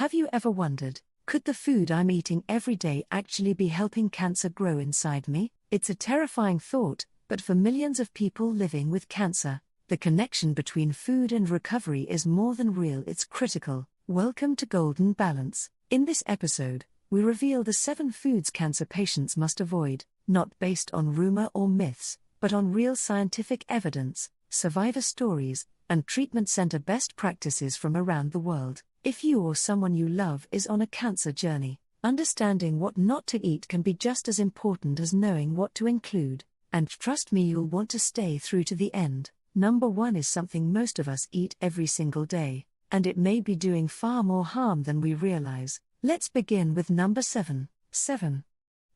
Have you ever wondered, could the food I'm eating every day actually be helping cancer grow inside me? It's a terrifying thought, but for millions of people living with cancer, the connection between food and recovery is more than real, it's critical. Welcome to Golden Balance. In this episode, we reveal the 7 foods cancer patients must avoid, not based on rumor or myths, but on real scientific evidence, survivor stories, and treatment center best practices from around the world. If you or someone you love is on a cancer journey, understanding what not to eat can be just as important as knowing what to include. And trust me, you'll want to stay through to the end. Number 1 is something most of us eat every single day, and it may be doing far more harm than we realize. Let's begin with number 7.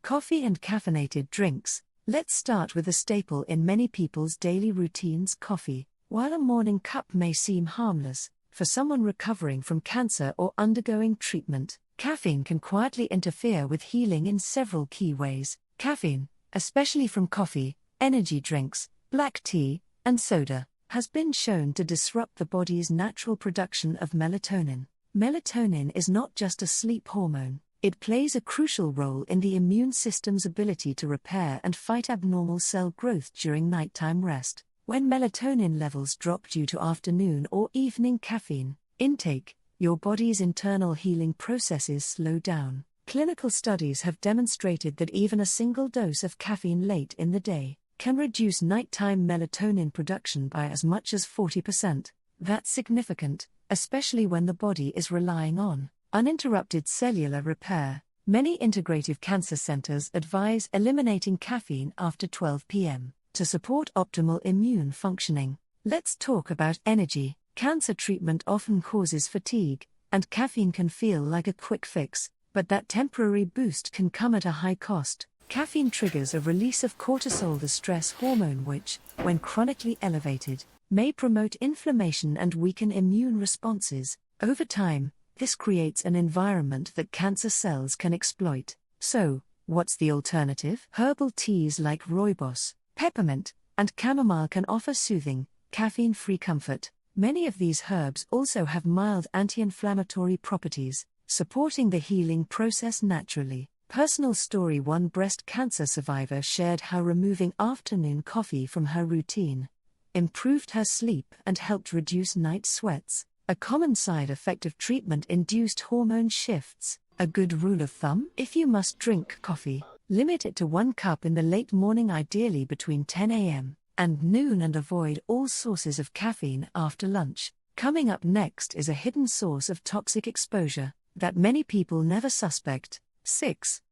Coffee and caffeinated drinks. Let's start with a staple in many people's daily routines: coffee. While a morning cup may seem harmless, for someone recovering from cancer or undergoing treatment, caffeine can quietly interfere with healing in several key ways. Caffeine, especially from coffee, energy drinks, black tea, and soda, has been shown to disrupt the body's natural production of melatonin. Melatonin is not just a sleep hormone, it plays a crucial role in the immune system's ability to repair and fight abnormal cell growth during nighttime rest. When melatonin levels drop due to afternoon or evening caffeine intake, your body's internal healing processes slow down. Clinical studies have demonstrated that even a single dose of caffeine late in the day can reduce nighttime melatonin production by as much as 40%. That's significant, especially when the body is relying on uninterrupted cellular repair. Many integrative cancer centers advise eliminating caffeine after 12 p.m. to support optimal immune functioning. Let's talk about energy. Cancer treatment often causes fatigue, and caffeine can feel like a quick fix, but that temporary boost can come at a high cost. Caffeine triggers a release of cortisol, the stress hormone, which, when chronically elevated, may promote inflammation and weaken immune responses. Over time, this creates an environment that cancer cells can exploit. So, what's the alternative? Herbal teas like rooibos, peppermint, and chamomile can offer soothing, caffeine-free comfort. Many of these herbs also have mild anti-inflammatory properties, supporting the healing process naturally. Personal story: one breast cancer survivor shared how removing afternoon coffee from her routine improved her sleep and helped reduce night sweats. A common side effect of treatment-induced hormone shifts. A good rule of thumb: if you must drink coffee, limit it to 1 cup in the late morning, ideally between 10 a.m. and noon, and avoid all sources of caffeine after lunch. Coming up next is a hidden source of toxic exposure that many people never suspect. 6.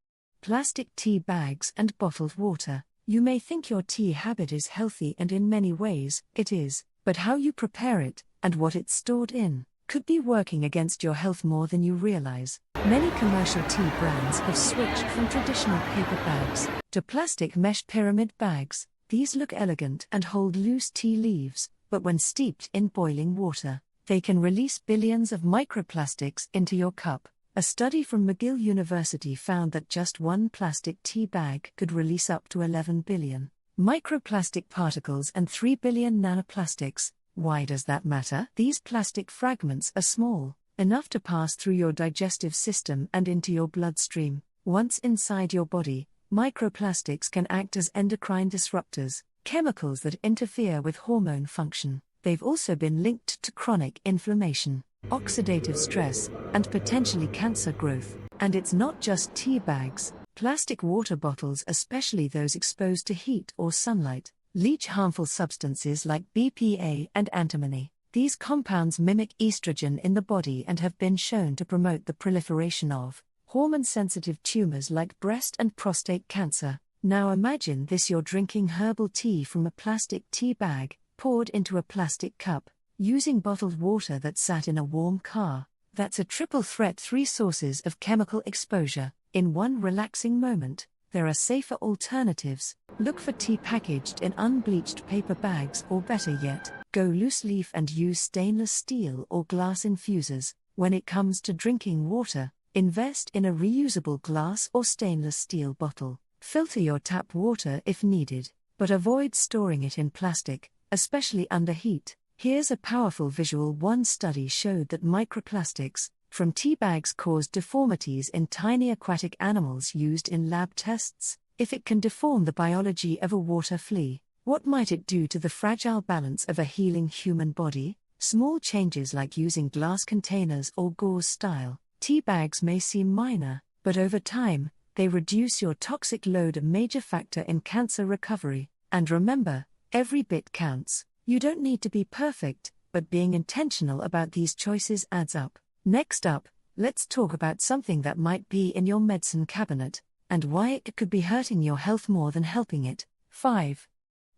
Plastic tea bags and bottled water. You may think your tea habit is healthy, and in many ways, it is, but how you prepare it, and what it's stored in, could be working against your health more than you realize. Many commercial tea brands have switched from traditional paper bags to plastic mesh pyramid bags. These look elegant and hold loose tea leaves, but when steeped in boiling water, they can release billions of microplastics into your cup. A study from McGill University found that just one plastic tea bag could release up to 11 billion microplastic particles and 3 billion nanoplastics. Why does that matter? These plastic fragments are small, enough to pass through your digestive system and into your bloodstream. Once inside your body, microplastics can act as endocrine disruptors, chemicals that interfere with hormone function. They've also been linked to chronic inflammation, oxidative stress, and potentially cancer growth. And it's not just tea bags. Plastic water bottles, especially those exposed to heat or sunlight, leach harmful substances like BPA and antimony. These compounds mimic estrogen in the body and have been shown to promote the proliferation of hormone-sensitive tumors like breast and prostate cancer. Now imagine this: you're drinking herbal tea from a plastic tea bag, poured into a plastic cup, using bottled water that sat in a warm car. That's a triple threat: 3 sources of chemical exposure in one relaxing moment. There are safer alternatives. Look for tea packaged in unbleached paper bags, or better yet, go loose leaf and use stainless steel or glass infusers. When it comes to drinking water, invest in a reusable glass or stainless steel bottle. Filter your tap water if needed, but avoid storing it in plastic, especially under heat. Here's a powerful visual. One study showed that microplastics, from tea bags cause deformities in tiny aquatic animals used in lab tests? If it can deform the biology of a water flea, what might it do to the fragile balance of a healing human body? Small changes like using glass containers or gauze-style tea bags may seem minor, but over time, they reduce your toxic load, a major factor in cancer recovery. And remember, every bit counts. You don't need to be perfect, but being intentional about these choices adds up. Next up, let's talk about something that might be in your medicine cabinet, and why it could be hurting your health more than helping it. 5.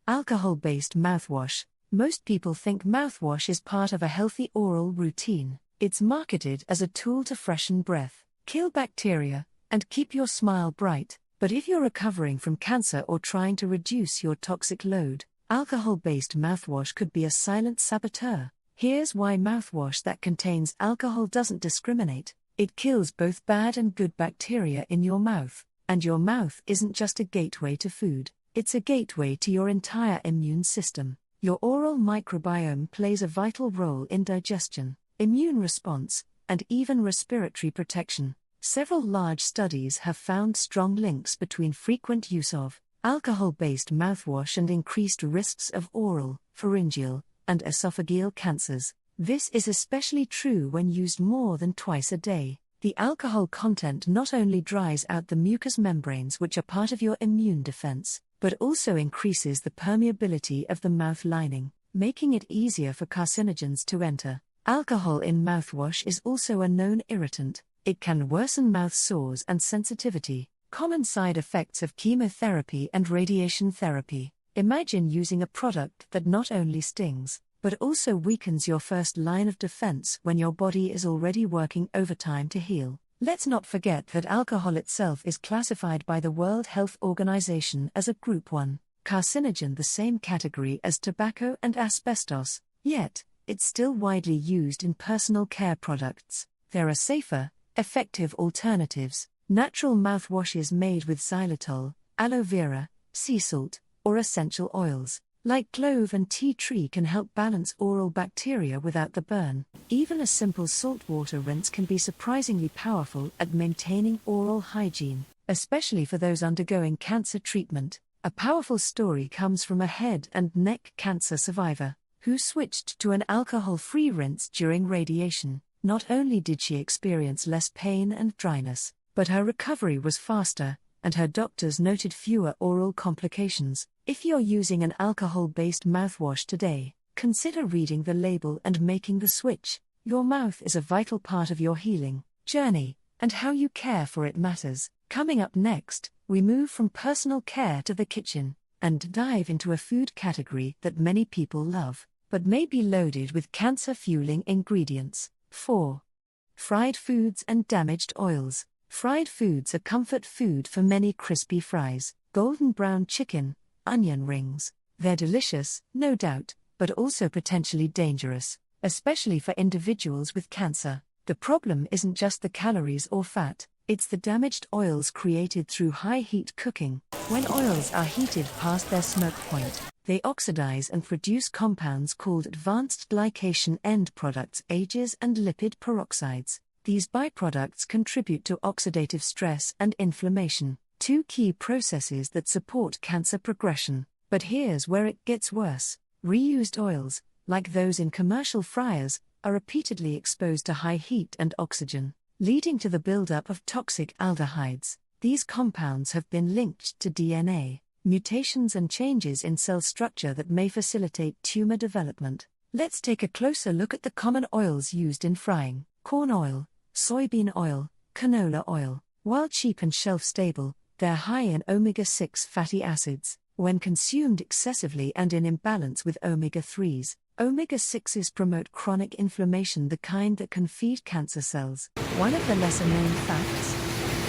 Alcohol-based mouthwash. Most people think mouthwash is part of a healthy oral routine. It's marketed as a tool to freshen breath, kill bacteria, and keep your smile bright. But if you're recovering from cancer or trying to reduce your toxic load, alcohol-based mouthwash could be a silent saboteur. Here's why: mouthwash that contains alcohol doesn't discriminate. It kills both bad and good bacteria in your mouth. And your mouth isn't just a gateway to food, it's a gateway to your entire immune system. Your oral microbiome plays a vital role in digestion, immune response, and even respiratory protection. Several large studies have found strong links between frequent use of alcohol-based mouthwash and increased risks of oral, pharyngeal, and esophageal cancers. This is especially true when used more than twice a day. The alcohol content not only dries out the mucous membranes, which are part of your immune defense, but also increases the permeability of the mouth lining, making it easier for carcinogens to enter. Alcohol in mouthwash is also a known irritant. It can worsen mouth sores and sensitivity, common side effects of chemotherapy and radiation therapy. Imagine using a product that not only stings, but also weakens your first line of defense when your body is already working overtime to heal. Let's not forget that alcohol itself is classified by the World Health Organization as a Group 1 carcinogen, the same category as tobacco and asbestos, yet, it's still widely used in personal care products. There are safer, effective alternatives: natural mouthwashes made with xylitol, aloe vera, sea salt, or essential oils, like clove and tea tree, can help balance oral bacteria without the burn. Even a simple saltwater rinse can be surprisingly powerful at maintaining oral hygiene, especially for those undergoing cancer treatment. A powerful story comes from a head and neck cancer survivor who switched to an alcohol-free rinse during radiation. Not only did she experience less pain and dryness, but her recovery was faster, and her doctors noted fewer oral complications. If you're using an alcohol-based mouthwash today, consider reading the label and making the switch. Your mouth is a vital part of your healing journey, and how you care for it matters. Coming up next, we move from personal care to the kitchen, and dive into a food category that many people love, but may be loaded with cancer-fueling ingredients. 4. Fried foods and damaged oils. Fried foods are comfort food for many. Crispy fries, golden brown chicken, onion rings. They're delicious, no doubt, but also potentially dangerous, especially for individuals with cancer. The problem isn't just the calories or fat, it's the damaged oils created through high-heat cooking. When oils are heated past their smoke point, they oxidize and produce compounds called advanced glycation end products, AGEs, and lipid peroxides. These byproducts contribute to oxidative stress and inflammation, two key processes that support cancer progression. But here's where it gets worse. Reused oils, like those in commercial fryers, are repeatedly exposed to high heat and oxygen, leading to the buildup of toxic aldehydes. These compounds have been linked to DNA mutations and changes in cell structure that may facilitate tumor development. Let's take a closer look at the common oils used in frying: corn oil, soybean oil, canola oil. While cheap and shelf-stable, they're high in omega-6 fatty acids. When consumed excessively and in imbalance with omega-3s, omega-6s promote chronic inflammation, the kind that can feed cancer cells. One of the lesser-known facts: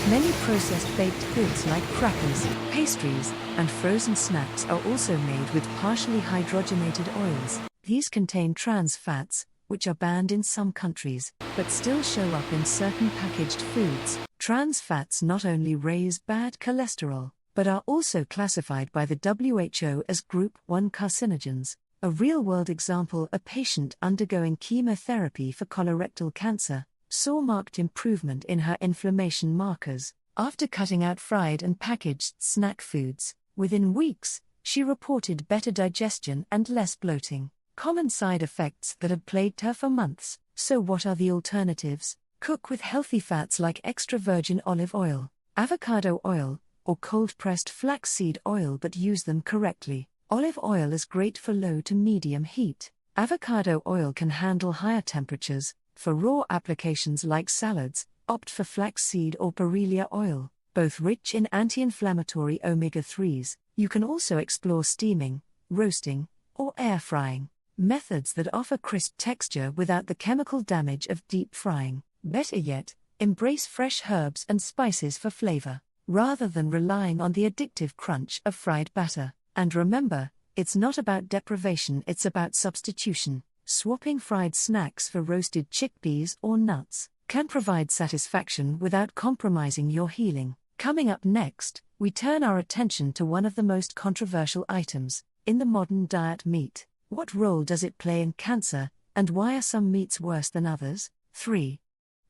many processed baked goods like crackers, pastries, and frozen snacks are also made with partially hydrogenated oils. These contain trans fats, which are banned in some countries, but still show up in certain packaged foods. Trans fats not only raise bad cholesterol, but are also classified by the WHO as Group 1 carcinogens. A real-world example: a patient undergoing chemotherapy for colorectal cancer saw marked improvement in her inflammation markers after cutting out fried and packaged snack foods. Within weeks, she reported better digestion and less bloating, common side effects that had plagued her for months. So what are the alternatives? Cook with healthy fats like extra virgin olive oil, avocado oil, or cold-pressed flaxseed oil, but use them correctly. Olive oil is great for low to medium heat. Avocado oil can handle higher temperatures. For raw applications like salads, opt for flaxseed or perilla oil, both rich in anti-inflammatory omega-3s. You can also explore steaming, roasting, or air frying, methods that offer crisp texture without the chemical damage of deep frying. Better yet, embrace fresh herbs and spices for flavor, rather than relying on the addictive crunch of fried batter. And remember, it's not about deprivation, it's about substitution. Swapping fried snacks for roasted chickpeas or nuts can provide satisfaction without compromising your healing. Coming up next, we turn our attention to one of the most controversial items in the modern diet: meat. What role does it play in cancer, and why are some meats worse than others? 3.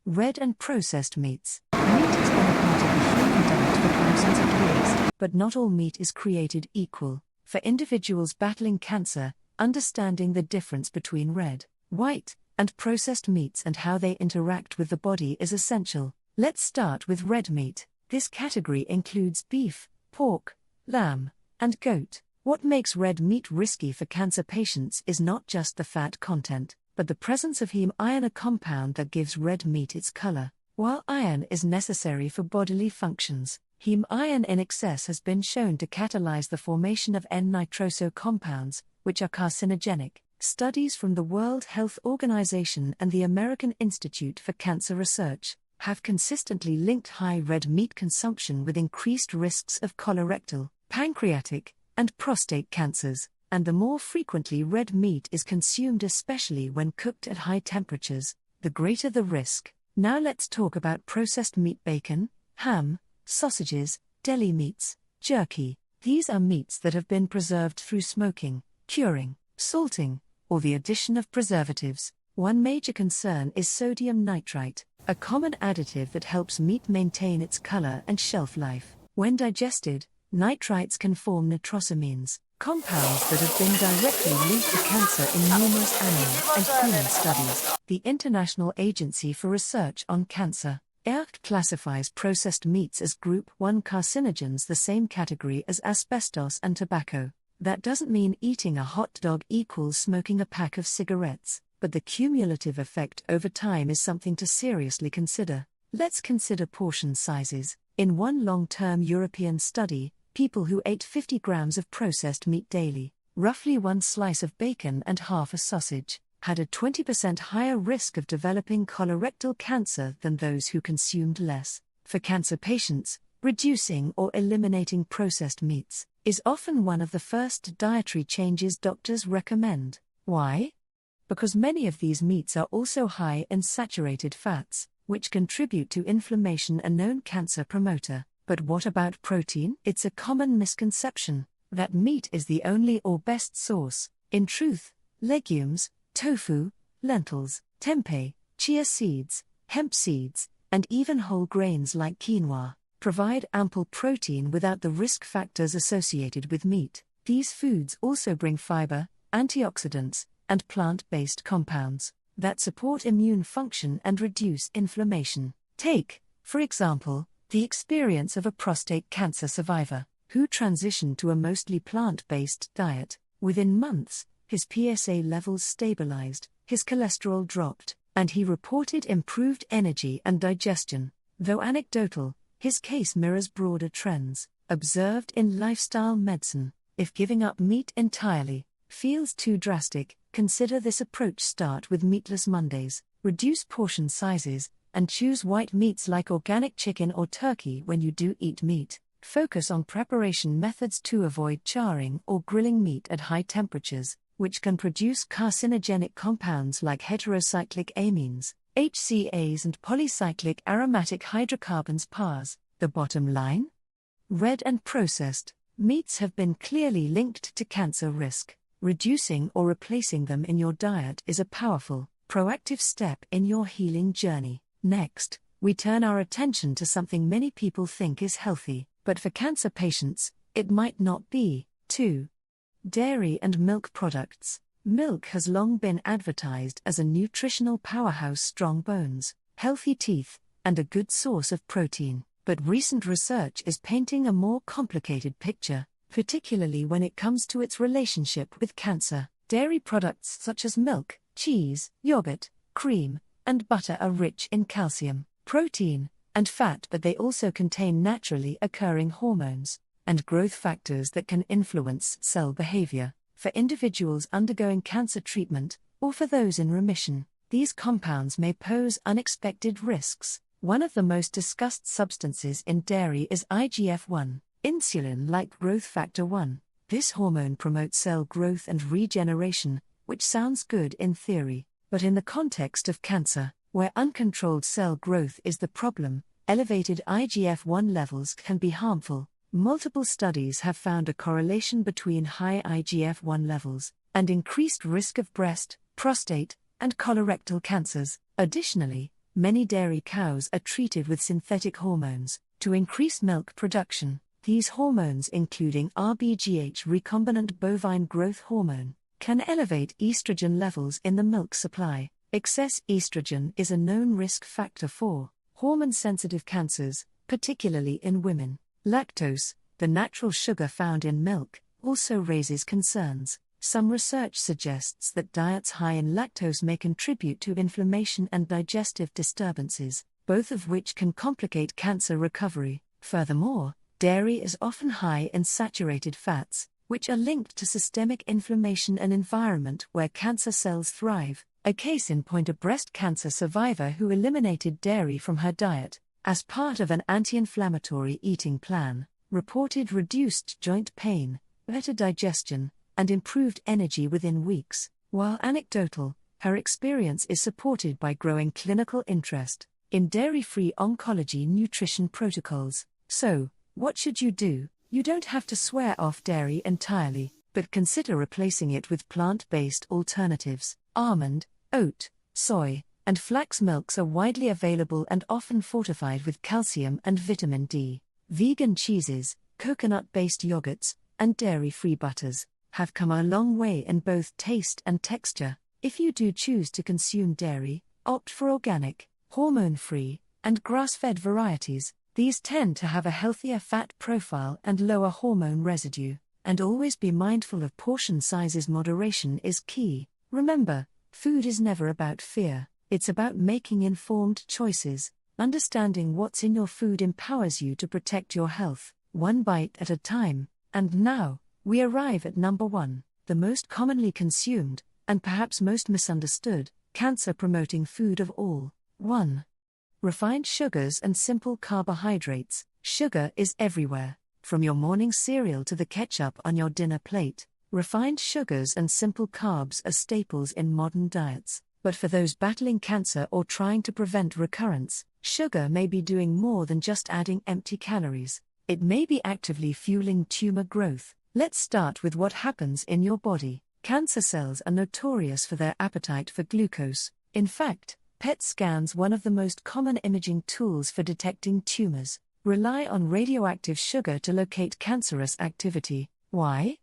Red and processed meats. Meat has been a part of the human diet for thousands of years, but not all meat is created equal. For individuals battling cancer, understanding the difference between red, white, and processed meats and how they interact with the body is essential. Let's start with red meat. This category includes beef, pork, lamb, and goat. What makes red meat risky for cancer patients is not just the fat content, but the presence of heme iron, a compound that gives red meat its color. While iron is necessary for bodily functions, heme iron in excess has been shown to catalyze the formation of N-nitroso compounds, which are carcinogenic. Studies from the World Health Organization and the American Institute for Cancer Research have consistently linked high red meat consumption with increased risks of colorectal, pancreatic, and prostate cancers. And the more frequently red meat is consumed, especially when cooked at high temperatures, the greater the risk. Now let's talk about processed meat: bacon, ham, sausages, deli meats, jerky. These are meats that have been preserved through smoking, curing, salting, or the addition of preservatives. One major concern is sodium nitrite, a common additive that helps meat maintain its color and shelf life. When digested, nitrites can form nitrosamines, compounds that have been directly linked to cancer in numerous animal and human studies. The International Agency for Research on Cancer, IARC, classifies processed meats as Group 1 carcinogens, the same category as asbestos and tobacco. That doesn't mean eating a hot dog equals smoking a pack of cigarettes, but the cumulative effect over time is something to seriously consider. Let's consider portion sizes. In one long-term European study, people who ate 50 grams of processed meat daily, roughly one slice of bacon and half a sausage, had a 20% higher risk of developing colorectal cancer than those who consumed less. For cancer patients, reducing or eliminating processed meats is often one of the first dietary changes doctors recommend. Why? Because many of these meats are also high in saturated fats, which contribute to inflammation, a known cancer promoter. But what about protein? It's a common misconception that meat is the only or best source. In truth, legumes, tofu, lentils, tempeh, chia seeds, hemp seeds, and even whole grains like quinoa provide ample protein without the risk factors associated with meat. These foods also bring fiber, antioxidants, and plant-based compounds that support immune function and reduce inflammation. Take, for example, the experience of a prostate cancer survivor who transitioned to a mostly plant-based diet. Within months, his PSA levels stabilized, his cholesterol dropped, and he reported improved energy and digestion. Though anecdotal, his case mirrors broader trends observed in lifestyle medicine. If giving up meat entirely feels too drastic, consider this approach. Start with meatless Mondays, reduce portion sizes, and choose white meats like organic chicken or turkey when you do eat meat. Focus on preparation methods to avoid charring or grilling meat at high temperatures, which can produce carcinogenic compounds like heterocyclic amines, HCAs, and polycyclic aromatic hydrocarbons (PAHs). The bottom line? Red and processed meats have been clearly linked to cancer risk. Reducing or replacing them in your diet is a powerful, proactive step in your healing journey. Next, we turn our attention to something many people think is healthy, but for cancer patients, it might not be. 2. Dairy and milk products. Milk has long been advertised as a nutritional powerhouse, strong bones, healthy teeth, and a good source of protein. But recent research is painting a more complicated picture, particularly when it comes to its relationship with cancer. Dairy products such as milk, cheese, yogurt, cream, and butter are rich in calcium, protein, and fat, but they also contain naturally occurring hormones and growth factors that can influence cell behavior. For individuals undergoing cancer treatment, or for those in remission, these compounds may pose unexpected risks. One of the most discussed substances in dairy is IGF-1, insulin-like growth factor 1. This hormone promotes cell growth and regeneration, which sounds good in theory, but in the context of cancer, where uncontrolled cell growth is the problem, elevated IGF-1 levels can be harmful. Multiple studies have found a correlation between high IGF-1 levels and increased risk of breast, prostate, and colorectal cancers. Additionally, many dairy cows are treated with synthetic hormones to increase milk production. These hormones, including RBGH, recombinant bovine growth hormone, can elevate estrogen levels in the milk supply. Excess estrogen is a known risk factor for hormone-sensitive cancers, particularly in women. Lactose, the natural sugar found in milk, also raises concerns. Some research suggests that diets high in lactose may contribute to inflammation and digestive disturbances, both of which can complicate cancer recovery. Furthermore, dairy is often high in saturated fats, which are linked to systemic inflammation, an environment where cancer cells thrive. A case in point: a breast cancer survivor who eliminated dairy from her diet as part of an anti-inflammatory eating plan, reported reduced joint pain, better digestion, and improved energy within weeks. While anecdotal, her experience is supported by growing clinical interest in dairy-free oncology nutrition protocols. So, what should you do? You don't have to swear off dairy entirely, but consider replacing it with plant-based alternatives. Almond, oat, soy, and flax milks are widely available and often fortified with calcium and vitamin D. Vegan cheeses, coconut-based yogurts, and dairy-free butters have come a long way in both taste and texture. If you do choose to consume dairy, opt for organic, hormone-free, and grass-fed varieties. These tend to have a healthier fat profile and lower hormone residue. And always be mindful of portion sizes. Moderation is key. Remember, food is never about fear. It's about making informed choices. Understanding what's in your food empowers you to protect your health, one bite at a time. And now, we arrive at number 1, the most commonly consumed, and perhaps most misunderstood, cancer-promoting food of all. 1. Refined sugars and simple carbohydrates. Sugar is everywhere, from your morning cereal to the ketchup on your dinner plate. Refined sugars and simple carbs are staples in modern diets. But for those battling cancer or trying to prevent recurrence, sugar may be doing more than just adding empty calories. It may be actively fueling tumor growth. Let's start with what happens in your body. Cancer cells are notorious for their appetite for glucose. In fact, PET scans, one of the most common imaging tools for detecting tumors, rely on radioactive sugar to locate cancerous activity. Why?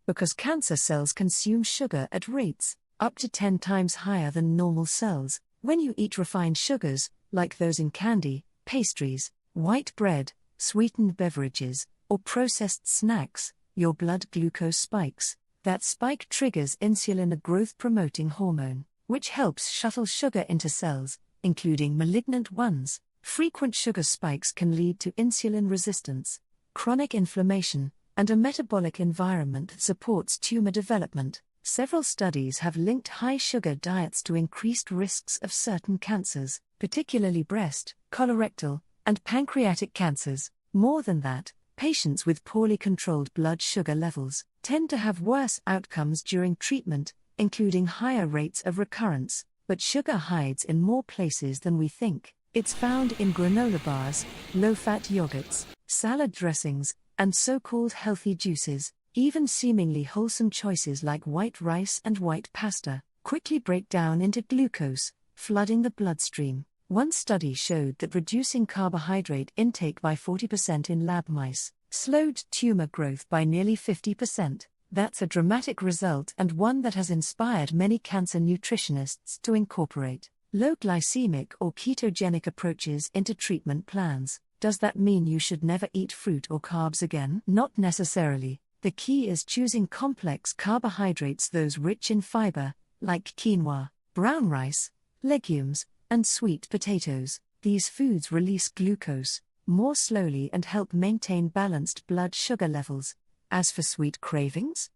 Because cancer cells consume sugar at rates up to 10 times higher than normal cells. When you eat refined sugars, like those in candy, pastries, white bread, sweetened beverages, or processed snacks, your blood glucose spikes. That spike triggers insulin, a growth-promoting hormone, which helps shuttle sugar into cells, including malignant ones. Frequent sugar spikes can lead to insulin resistance, chronic inflammation, and a metabolic environment that supports tumor development. Several studies have linked high sugar diets to increased risks of certain cancers, particularly breast, colorectal, and pancreatic cancers. More than that, patients with poorly controlled blood sugar levels tend to have worse outcomes during treatment, including higher rates of recurrence. But sugar hides in more places than we think. It's found in granola bars, low-fat yogurts, salad dressings, and so-called healthy juices. Even seemingly wholesome choices like white rice and white pasta quickly break down into glucose, flooding the bloodstream. One study showed that reducing carbohydrate intake by 40% in lab mice slowed tumor growth by nearly 50%. That's a dramatic result and one that has inspired many cancer nutritionists to incorporate low glycemic or ketogenic approaches into treatment plans. Does that mean you should never eat fruit or carbs again? Not necessarily. The key is choosing complex carbohydrates, those rich in fiber, like quinoa, brown rice, legumes, and sweet potatoes. These foods release glucose more slowly and help maintain balanced blood sugar levels. As for sweet cravings,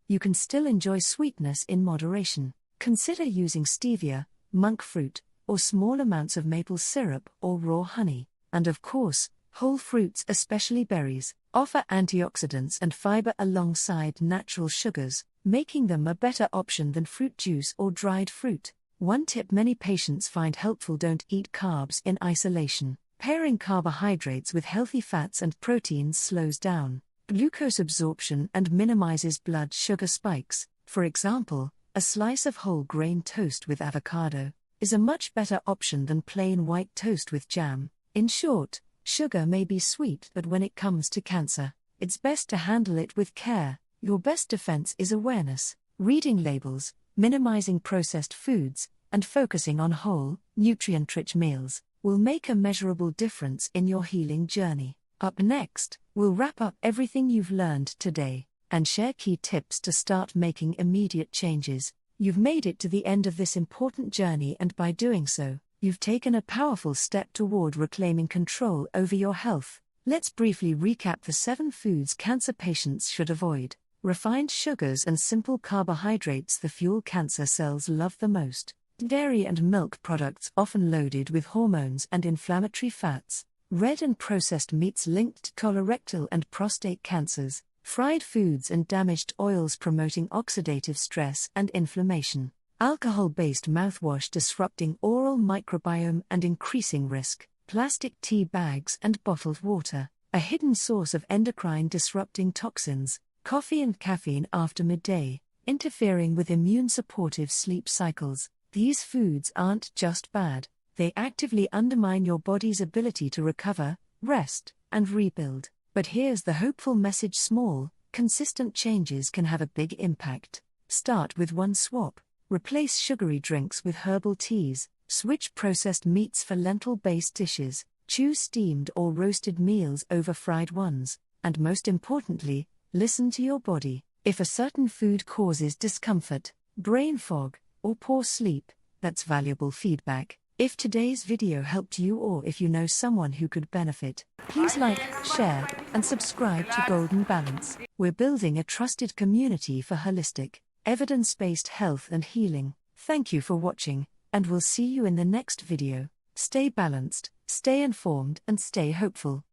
you can still enjoy sweetness in moderation. Consider using stevia, monk fruit, or small amounts of maple syrup or raw honey. And of course, whole fruits, especially berries, offer antioxidants and fiber alongside natural sugars, making them a better option than fruit juice or dried fruit. One tip many patients find helpful: don't eat carbs in isolation. Pairing carbohydrates with healthy fats and proteins slows down glucose absorption and minimizes blood sugar spikes. For example, a slice of whole grain toast with avocado is a much better option than plain white toast with jam. In short, sugar may be sweet, but when it comes to cancer, it's best to handle it with care. Your best defense is awareness, reading labels, minimizing processed foods, and focusing on whole, nutrient-rich meals will make a measurable difference in your healing journey. Up next, we'll wrap up everything you've learned today and share key tips to start making immediate changes. You've made it to the end of this important journey, and by doing so, you've taken a powerful step toward reclaiming control over your health. Let's briefly recap the 7 foods cancer patients should avoid. Refined sugars and simple carbohydrates, the fuel cancer cells love the most. Dairy and milk products often loaded with hormones and inflammatory fats. Red and processed meats linked to colorectal and prostate cancers. Fried foods and damaged oils promoting oxidative stress and inflammation. Alcohol-based mouthwash disrupting oral microbiome and increasing risk. Plastic tea bags and bottled water, a hidden source of endocrine-disrupting toxins. Coffee and caffeine after midday, interfering with immune-supportive sleep cycles. These foods aren't just bad, they actively undermine your body's ability to recover, rest, and rebuild. But here's the hopeful message: small, consistent changes can have a big impact. Start with one swap. Replace sugary drinks with herbal teas. Switch processed meats for lentil-based dishes. Choose steamed or roasted meals over fried ones. And most importantly, listen to your body. If a certain food causes discomfort, brain fog, or poor sleep, that's valuable feedback. If today's video helped you, or if you know someone who could benefit, please like, share, and subscribe to Golden Balance. We're building a trusted community for holistic, evidence-based health and healing. Thank you for watching, and we'll see you in the next video. Stay balanced, stay informed, and stay hopeful.